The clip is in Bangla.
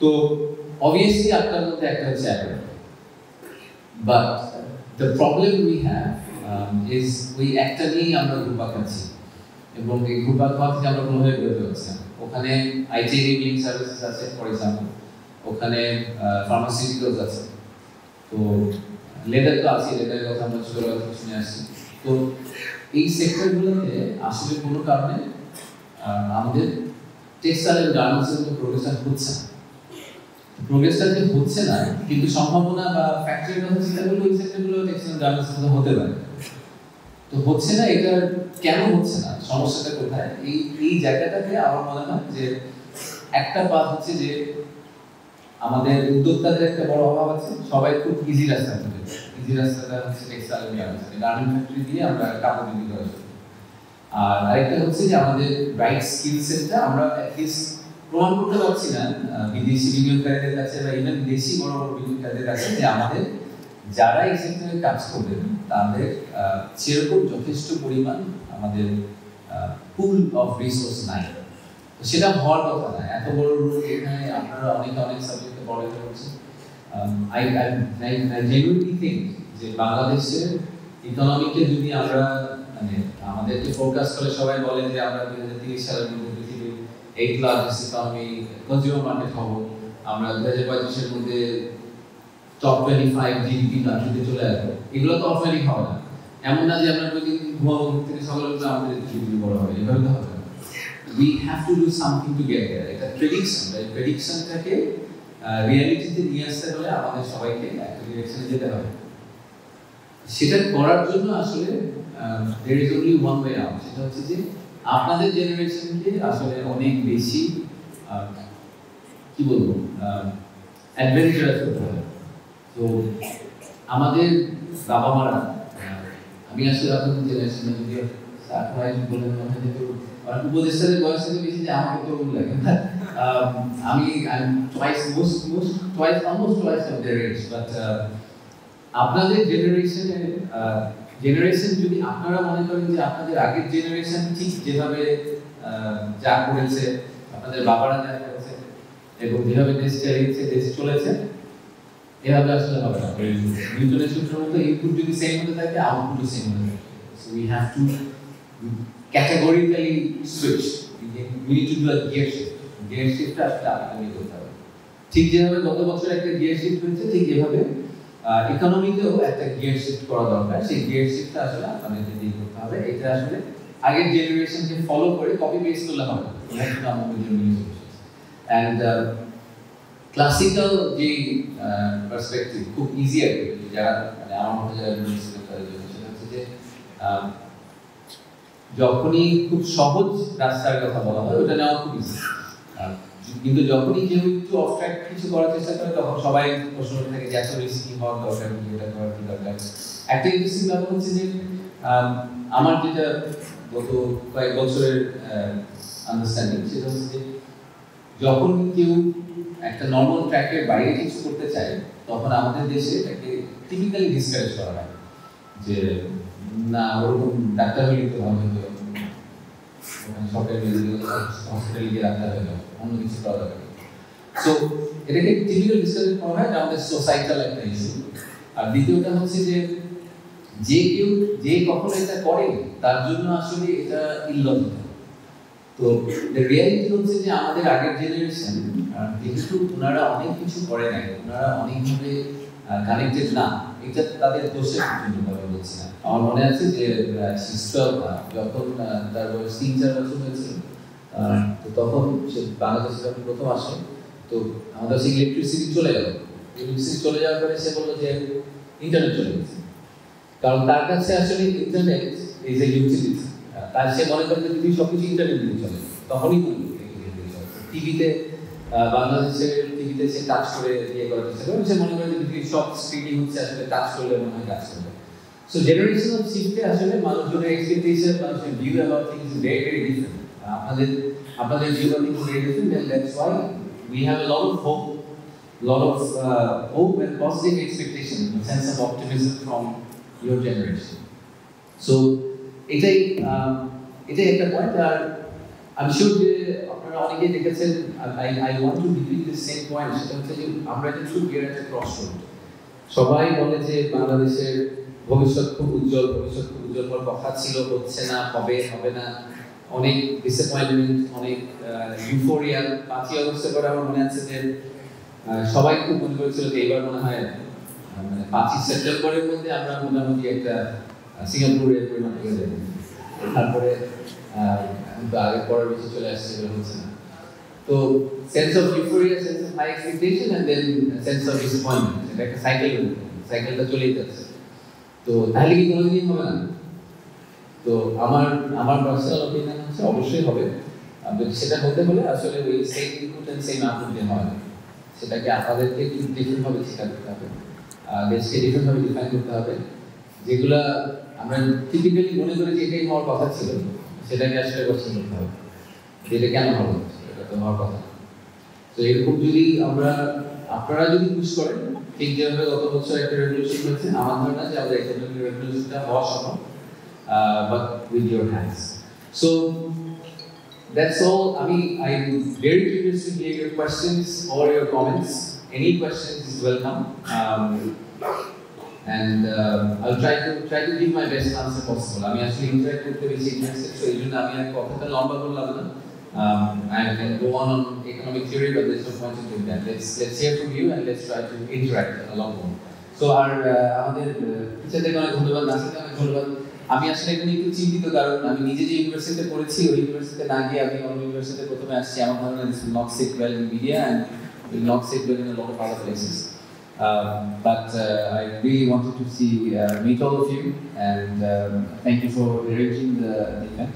তো obviously আপনার মধ্যে একটা হচ্ছে Apple, but the problem we have is ওই একটা নিয়েই আমরা ঘুরপাক খাচ্ছি এবং এই ঘুরপাক খাওয়া থেকে আমরা কোনোভাবে বেরোতে পারছি না। ওখানে আইটি রিবিলিং সার্ভিসেস আছে ফর এক্সাম্পল, ওখানে ফার্মাসিউটিক্যালস আছে, তো লেদার তো আছে, লেদারের কথা আমরা ছোটবেলা থেকে শুনে আসছি। তো এই সেক্টরগুলোতে আসলে কোনো কারণে আমাদের টেক্সটাইল এন্ড গার্মেন্টসের মধ্যে প্রোগ্রেশন হচ্ছে না। প্রোগ্রেসটা যে হচ্ছে না, কিন্তু সম্ভাবনা বা ফ্যাক্টরির কথা চিন্তা করলে ওই সেক্টরগুলো টেক্সটাইল গার্মেন্টস মধ্যে হতে পারে। তো হচ্ছে না, এটা কেন হচ্ছে না, সমস্যাটা কোথায়? এই জায়গাটাতে আমার মনে হয় যে একটা পাথ হচ্ছে যে আমাদের উদ্যোক্তাদের একটা বড় অভাব আছে, সবাই খুব ইজি রাস্তা খুঁজে। ইজি রাস্তাটা হচ্ছে textile and garments, garment factory দিয়ে আমরা কাপড় বিক্রি করা যায়। আর আরেকটা হচ্ছে যে আমাদের রাইট স্কিল সেটটা আমরা অ্যাটলিস্ট প্রমাণ করতে পারছি না বিদেশি বিনিয়োগকারীদের কাছে বা ইভেন দেশি বড় বড় বিনিয়োগকারীদের কাছে যে আমাদের যারা এই সেক্টরে কাজ করবেন তাদের সেরকম যথেষ্ট পরিমাণ আমাদের পুল অফ রিসোর্স নাই। সেটা হওয়ার কথা না, এত বড় রুট এখানে আপনারা অনেক সাবজেক্টে পড়াতে হচ্ছে। আই জেনুইনলি থিঙ্ক যে বাংলাদেশের ইকোনমিকে যদি আমরা মানে আমাদেরকে ফোকাস করে সবাই বলে যে আমরা 2030 সালের মধ্যে পৃথিবীর 8th largest economy consumer market হব, আমরা 2025 এর মধ্যে টপ 25 জিডিপি কান্ট্রিতে চলে আসবো, এগুলো তো অফারই হবে না। এমন না যে আমরা প্রতিদিন ঘুমাবো থেকে সকালে উঠে আমাদের জিডিপি বড় হবে, এভাবে তো হবে না। We have to do something to get there. এটা প্রেডিকশন, এই প্রেডিকশনটাকে রিয়েলিটিতে নিয়ে আসতে হলে আমাদের সবাইকে একটা ডিরেকশনে যেতে হবে। সেটা করার জন্য আসলে there is only one way out, সেটা হচ্ছে যে আপনাদের জেনারেশনকে আসলে অনেক বেশি কি বলবো অ্যাডভেঞ্চারাস করতে হবে। তো আমাদের বাবা মারা, আমি আসলে আপনাদের জেনারেশনে যদি আপনারা বলেন উপদেষ্টাদের বয়স থেকে বেশি যে আমাকে তো লাগে আমি almost twice of their age, but আপনাদের জেনারেশন যদি আপনারা মনে করেন যে আপনাদের আগের জেনারেশন ঠিক যেভাবে যা করেছে, আপনাদের বাবারা যা করেছে এবং যেভাবে দেশ চালিয়েছে, দেশ চলেছে, এভাবে আসলে হবে না। নিউটনের সূত্রের মতো ইনপুট যদি সেম হতে থাকে, আউটপুটও সেম হতে থাকে। So we have to categorically switch. We need to do a gear shift. Gear shift আসলে আপনাকে করতে হবে। ঠিক যেভাবে গত বছর একটা গিয়ার শিফট হয়েছে, ঠিক এভাবে ইকোনমিতেও একটা গিয়ার শিফট করা দরকার। সেই গিয়ার শিফটটা আসলে আপনাদের যদি করতে হবে, এটা আসলে আগের জেনারেশনকে ফলো করে কপি পেস্ট করলে হবে না। এটা আমাদের জন্য অ্যান্ড ক্লাসিক্যাল যে পার্সপেক্টিভ খুব ইজি আর কি, যারা মানে আমার মতো যারা তাদের জন্য, সেটা হচ্ছে যে যখনই খুব সহজ রাস্তার কথা বলা হয় ওটা নেওয়া খুব ইজি, কিন্তু যখনই কেউ একটু অবস্ট্রাক্ট কিছু করার চেষ্টা করে তখন সবাই প্রশ্ন থাকে যে এত রিস্কি হওয়ার দরকার কি, এটা করার কি দরকার। একটা ইন্টারেস্টিং ব্যাপার হচ্ছে যে আমার যেটা গত কয়েক বছরের আন্ডারস্ট্যান্ডিং, সেটা হচ্ছে যে যখন কেউ একটা নর্মাল ট্র্যাকের বাইরে কিছু করতে চায় তখন আমাদের দেশে এটাকে টিপিক্যালি ডিসকারেজ করা হয় যে না ওরকম ডাক্তার হলে তো ভালো হতো, সরকারি হসপিটালে গিয়ে ডাক্তার হয়ে যাও, অন্য কিছু করা দরকার। সো এটাকে টিপিক্যাল ডিসকারেজ করা হয়, আমাদের সোসাইটাল একটা ইস্যু। আর দ্বিতীয়টা হচ্ছে যে কেউ যে কখনো এটা করে তার জন্য আসলে এটা ইললজিক্যাল। তো রিয়ালিটি হচ্ছে যে আমাদের আগের জেনারেশন যেহেতু ওনারা অনেক কিছু করে নাই, ওনারা অনেকভাবে কানেক্টেড না, এটা তাদের দোষের জন্য আমি বলছি না। আমার মনে আছে যে যখন তার বয়স 3-4 বছর হয়েছিল, তো তখন সে বাংলাদেশে যখন প্রথম আসে, তো আমাদের সেই ইলেকট্রিসিটি চলে গেল। ইলেকট্রিসিটি চলে যাওয়ার পরে সে বললো যে ইন্টারনেট চলে গেছে, কারণ তার কাছে আসলে ইন্টারনেট ইজ এ ইউটিলিটি। তার সে মনে করে যদি সবকিছু ইন্টারনেট দিয়ে চলে, তখনই টিভিতে বাংলাদেশের টিভিতে সে কাজ করে ইয়ে করার চেষ্টা করে, সে মনে করে যে পৃথিবীর সব স্ক্রিনিং হচ্ছে আসলে কাজ করলে মনে হয় কাজ করবে। সো জেনারেশনাল শিফটে আসলে মানুষজনের এক্সপেকটেশন, মানুষের view about things is very different. আপনাদের view about things very different, and that's why we have a lot of hope and positive expectation, a sense of optimism from your generation. So এটাই একটা পয়েন্ট। আর I'm sure যে আপনারা অনেকেই দেখেছেন, I want to repeat the same point, সেটা হচ্ছে যে আমরা কিন্তু we are at a crossroad. সবাই বলে যে বাংলাদেশের ভবিষ্যৎ খুব উজ্জ্বল হওয়ার কথা ছিল, হচ্ছে না, হবে না, অনেক ডিসঅ্যাপয়েন্টমেন্ট, অনেক ইউফোরিয়া। 5ই আগস্টের পরে আমার মনে আছে যে সবাই খুব মনে করেছিল যে এবার মনে হয় মানে 5ই সেপ্টেম্বরের মধ্যে আমরা মোটামুটি একটা সিঙ্গাপুরে পরিণত হয়ে যাবো। তারপরে আগের পরের বছর চলে আসছে, এগুলো হচ্ছে না। তো sense of euphoria, sense of high expectation and then sense of disappointment, এটা একটা সাইকেলটা চলেই যাচ্ছে। তো তাহলে কি কোনোদিনই হবে না? তো আমার পার্সোনাল অপিনিয়ন হচ্ছে অবশ্যই হবে। সেটা হতে হলে আসলে ওই same input and same output দিয়ে হয়, সেটাকে আপনাদেরকে একটু ডিফারেন্ট ভাবে চিন্তা করতে হবে, দেশকে ডিফারেন্ট ভাবে ডিফাইন করতে হবে। যেগুলা আমরা টিপিক্যালি মনে করি যে এটাই হওয়ার কথা ছিল, সেটাকে আসলে কোশ্চেন করতে হবে, যেটা কেন হলো, এটা তো হওয়ার কথা। তো এরকম যদি আপনারা যদি পুশ করেন, ঠিক যেভাবে গত বছর একটা রেভলিউশন হয়েছে, আমার ধারণা যে আমাদের ইকোনমিক রেভলিউশনটা হওয়া সম্ভব, but with your hands. So that's all. I'm very curious to hear your questions or your comments. Any questions is welcome. And I'll try to give my best answer possible. I actually interact with the interested, so even I কথাটা লম্বা করলাম না। I can go on economic theory, but there's no point in doing that. Let's hear from you and let's try to interact a lot more. So আমাদের টিচারদেরকে অনেক ধন্যবাদ, নাসিরকে অনেক ধন্যবাদ। আমি আসলে এখানে একটু চিন্তিত, কারণ আমি নিজে যে ইউনিভার্সিটিতে পড়েছি ওই ইউনিভার্সিটিতে না গিয়ে আমি অন্য ইউনিভার্সিটিতে প্রথমে আসছি। আমার ধারণা this will not sit well in media and will not sit well in a lot of other places. But I really wanted to meet all of you, and thank you for arranging the event.